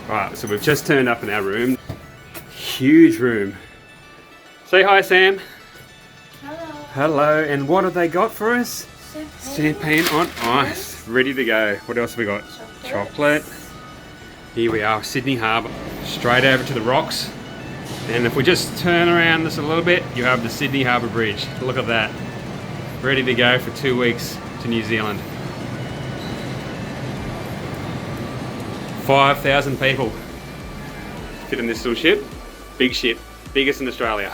Right, so we've just turned up in our room. Huge room. Say hi, Sam. Hello. Hello, and what have they got for us? Champagne. Champagne on ice. Ready to go. What else have we got? Chocolate. Here we are, Sydney Harbour. Straight over to the rocks. And if we just turn around this a little bit, you have the Sydney Harbour Bridge. Look at that. Ready to go for 2 weeks to New Zealand. 5,000 people fit in this little ship. Big ship, biggest in Australia.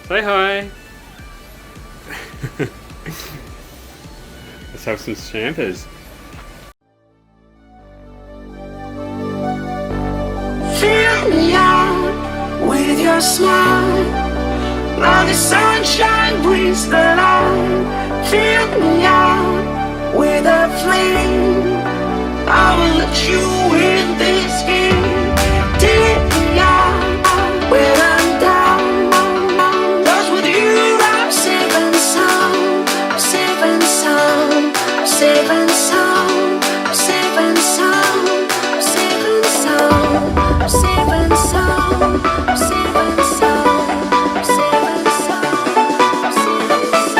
Say hi. Let's have some champers. Fill me out with your smile. Now the sunshine brings the light. Fill me out with a flame. I will let you in this game. Take me out when I'm down. 'Cause with you I'm safe and sound. I'm safe and sound. I'm safe and sound. I'm safe and sound. I'm safe and sound. I'm safe and sound. I'm safe and sound. I'm safe and sound. I'm safe and sound.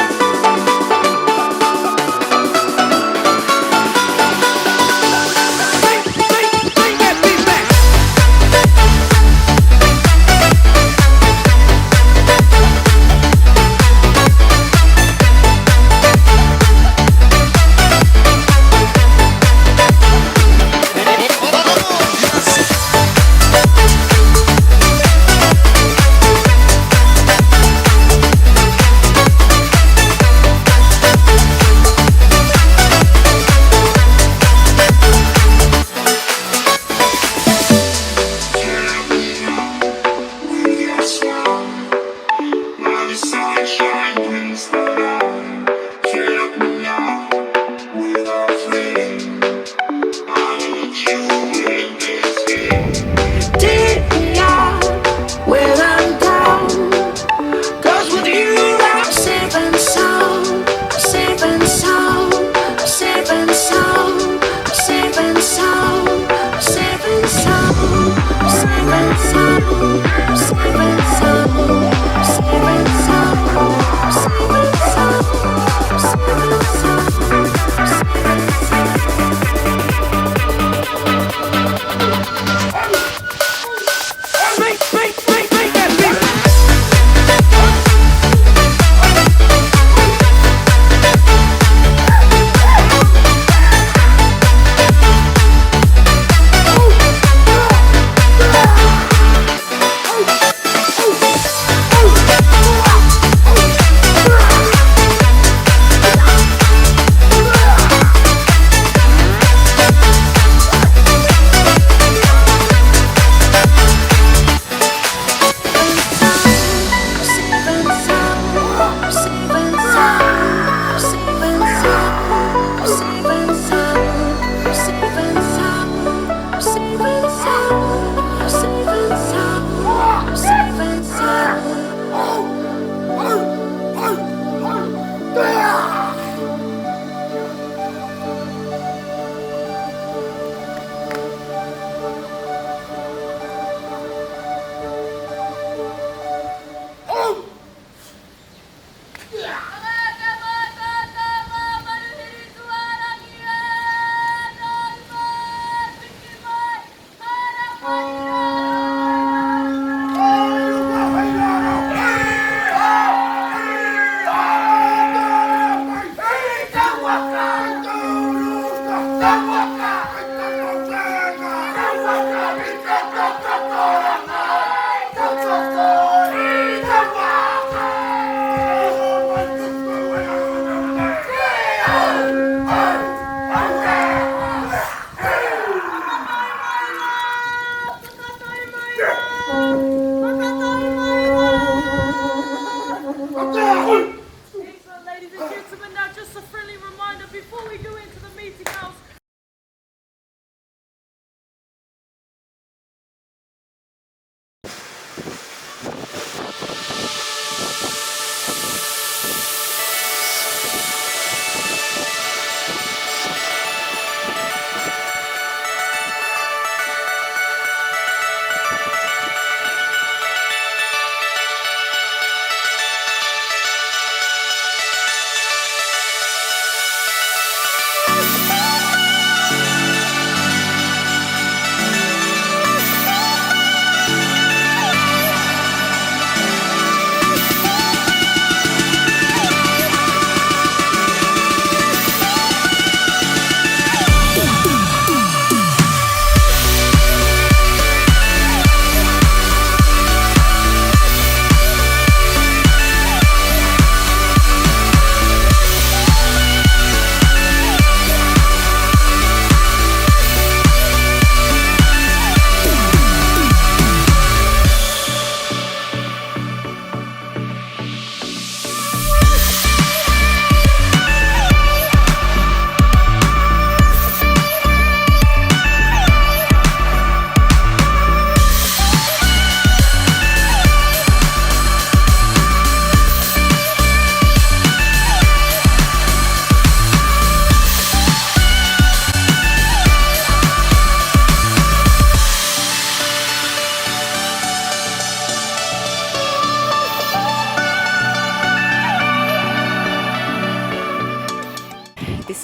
Bring that beat back.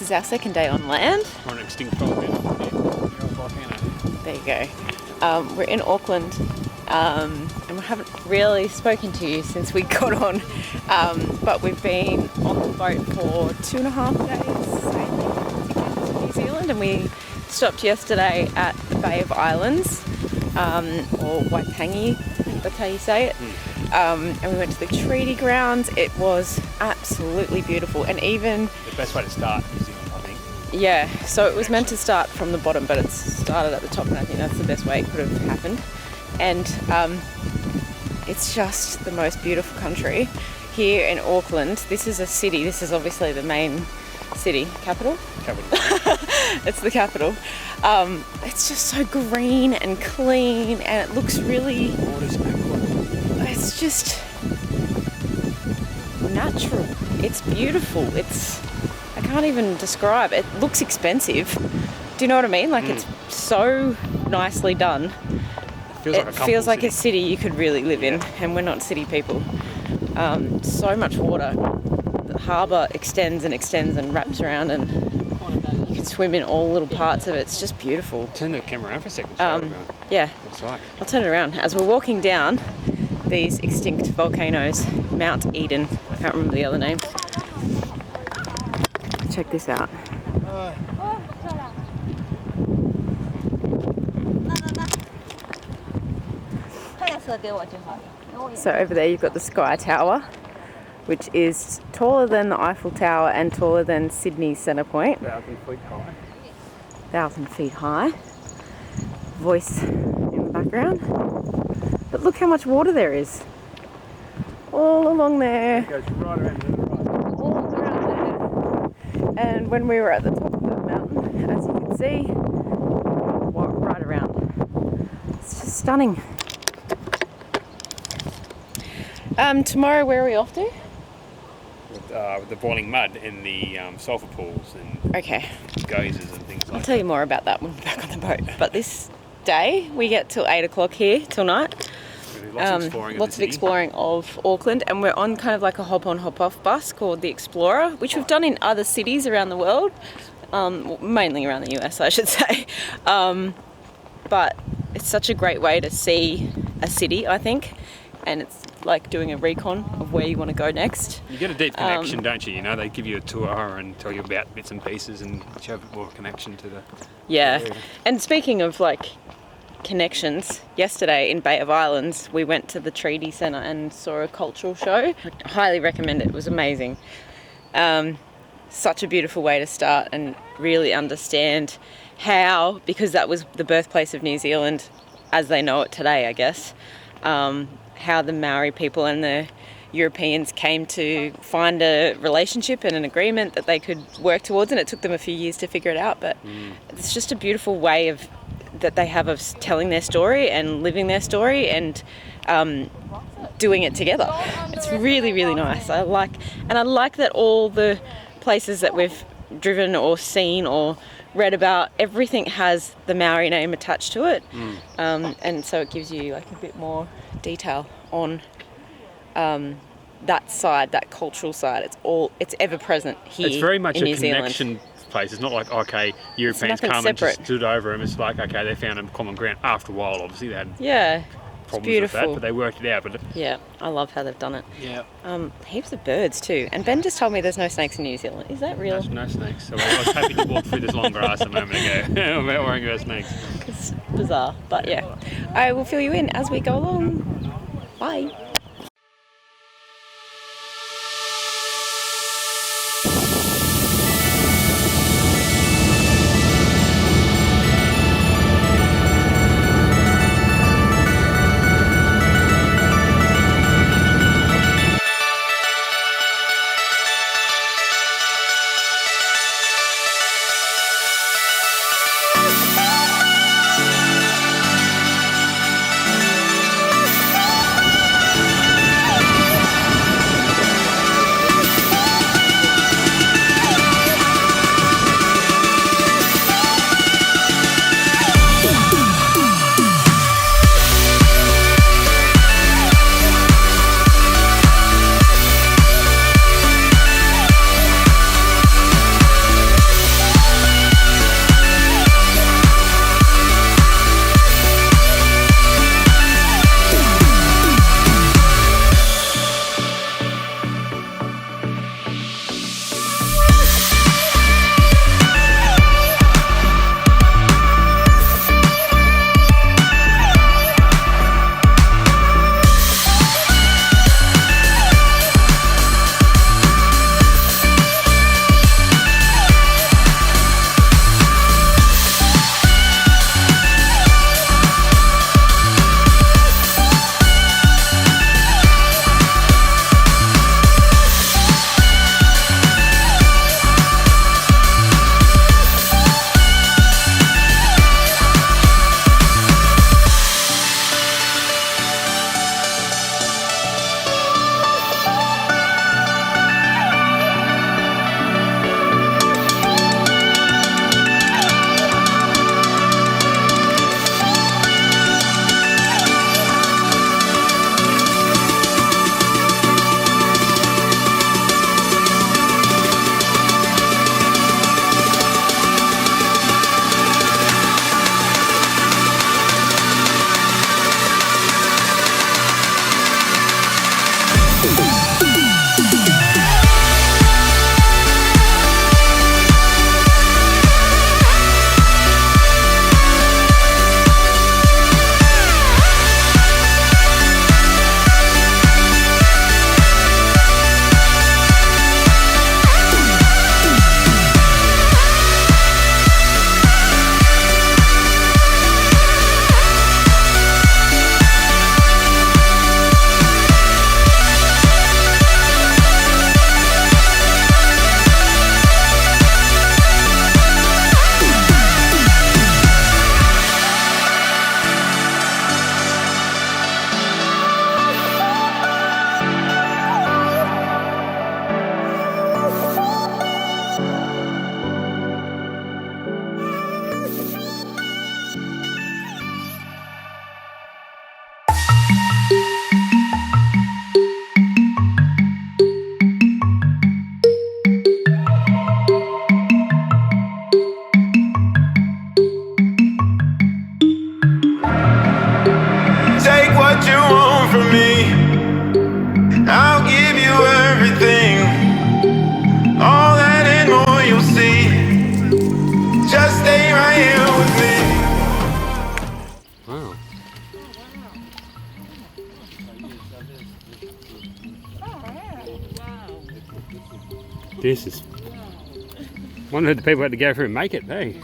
this is our second day on land. On an extinct volcano. There you go. We're in Auckland, and we haven't really spoken to you since we got on, but we've been on the boat for 2.5 days sailing to get to New Zealand, and we stopped yesterday at the Bay of Islands, or Waitangi, I think that's how you say it. And we went to the treaty grounds. It was absolutely beautiful, and even The best way to start New Zealand, I think. yeah, so it was meant to start from the bottom, but it started at the top, and I think that's the best way it could have happened. And it's just the most beautiful country. Here in Auckland, this is a city, this is obviously the main city, capital? It's the capital. It's just so green and clean, and it looks really, it's just natural. It's beautiful. I can't even describe. It looks expensive. Do you know what I mean? Like it's so nicely done. It feels like a city you could really live in, and we're not city people. So much water. The harbour extends and extends and wraps around, and you can swim in all little parts of it. It's just beautiful. Turn the camera around for a second. Yeah, What's it like? I'll turn it around. As we're walking down these extinct volcanoes, Mount Eden, I can't remember the other name. Check this out. So over there you've got the Sky Tower, which is taller than the Eiffel Tower and taller than Sydney's Centre Point. 1,000 feet high. 1,000 feet high. Voice in the background. But look how much water there is. All along there. It goes right around to the right. All around there. And when we were at the top of the mountain, as you can see, right around. It's just stunning. Tomorrow, where are we off to? With the boiling mud and the sulphur pools and Okay, geysers and things I'll like tell you more about that when we're back on the boat. But this day, we get till 8 o'clock here, till night. that. Lots of exploring Lots of exploring of Auckland, and we're on kind of like a hop-on, hop-off bus called the Explorer, which we've done in other cities around the world, mainly around the US, I should say. But it's such a great way to see a city, I think, and it's like doing a recon of where you want to go next. You get a deep connection, don't you? You know, they give you a tour and tell you about bits and pieces and show a bit more connection to the... Yeah. And speaking of like connections, yesterday in Bay of Islands we went to the Treaty Centre and saw a cultural show. I highly recommend it. It was amazing. Such a beautiful way to start and really understand how, because that was the birthplace of New Zealand as they know it today, I guess, how the Maori people and the Europeans came to find a relationship and an agreement that they could work towards, and it took them a few years to figure it out, but it's just a beautiful way that they have of telling their story and living their story and doing it together. It's really, really nice. I like that all the places that we've driven or seen or read about, everything has the Maori name attached to it, and so it gives you like a bit more detail on that side, that cultural side. It's ever present here. It's very much in a New connection Zealand. place. It's not like, okay, Europeans come and just stood over them. It's like, okay, they found a common ground. After a while, obviously, they had problems with that, but they worked it out. But yeah, I love how they've done it. Yeah. Heaps of birds too. And Ben just told me there's no snakes in New Zealand. Is that real? No snakes. So I was happy to walk through this long grass a moment ago without worrying about snakes. It's bizarre, but yeah. I will fill you in as we go along. Bye. This is... Wonder if the people had to go through and make it, hey?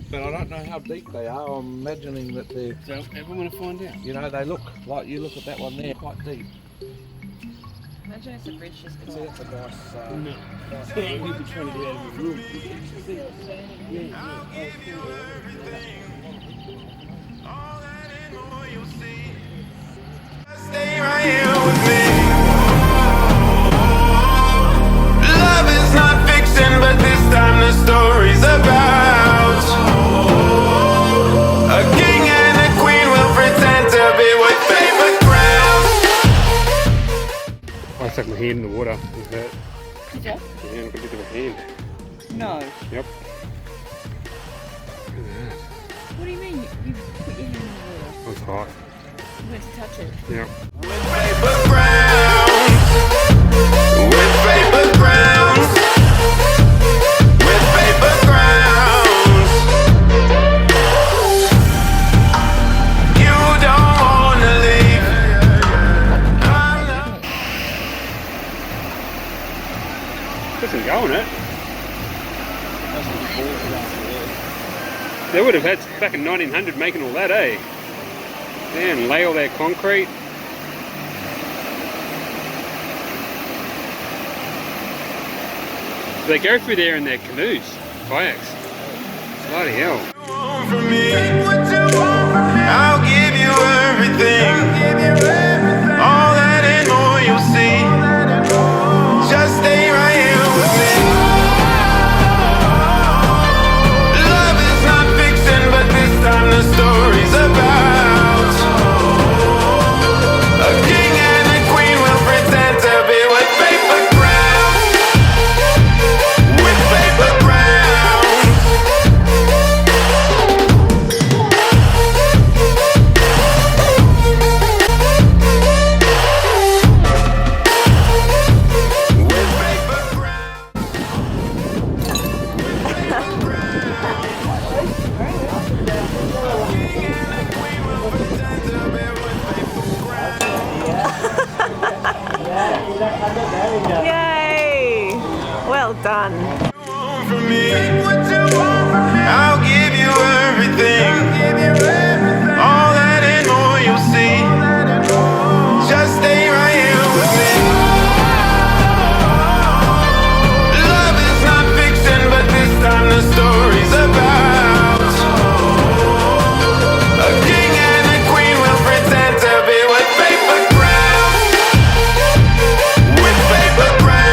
But I don't know how deep they are. I'm imagining that they're... Don't ever want to find out. You know, they look like, you look at that one there, quite deep. Imagine it's a bridge just See, that's a nice... No. nice Yeah, we'd be trying to get out of the room. Stay right here with me. Love is not fiction, but this time the story's about a king and a queen will pretend to be with paper crowns. I stuck my hand in the water. It hurt. Did you? Yeah, look at a bit of a hand. No. Yep. What do you mean? You put your hand in the water? It was hot. You went to touch it. Yep. With paper crowns. With paper crowns. With paper crowns. You don't wanna leave. Doesn't go on it. They would have had back in 1900 making all that, eh? And lay all their concrete. So they go through there in their canoes, kayaks. Bloody hell. From me, I'll give you everything. All that and more you'll see. Just stay right here with me. Love is not fiction, but this time the story's about a king and a queen will pretend to be with paper crowns. With paper crowns. With paper crowns. Yay! Well done. From me, I'll give you everything. All that and more you'll see. Just stay right here with me. Love is not fiction, but this time the story's about a king and a queen will pretend to be with paper crowns. With paper crowns.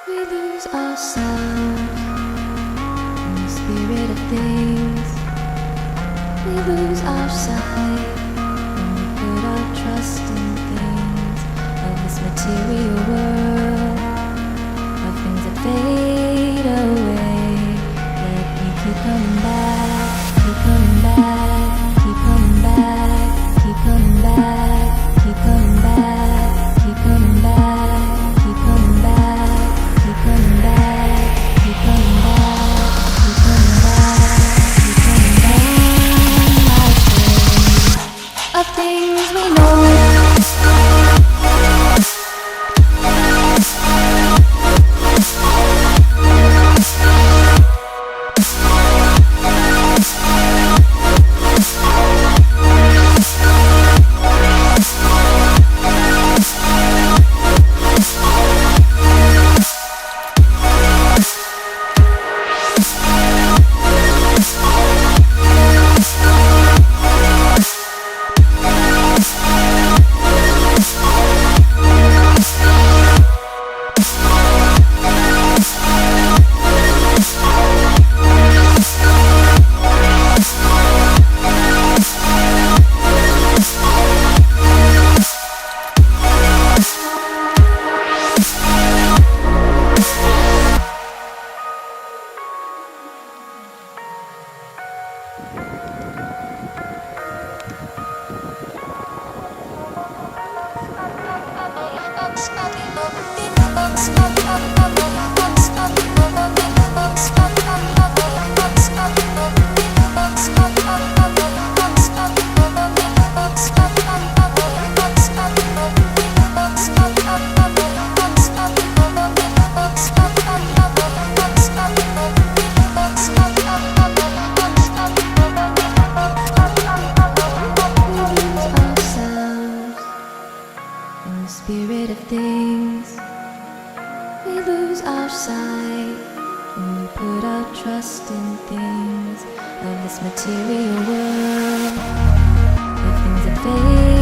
We lose ourselves in the spirit of things. We lose our sight when we put our trust in things of this material world, of things that fade away. Yet we keep coming back, keep coming back, keep coming back, keep coming back, keep coming back, keep coming back, keep coming back. Keep coming back, keep coming back, keep coming back, keep coming back, my friend. Spirit of things, we lose our sight when we put our trust in things of this material world, where things are fading.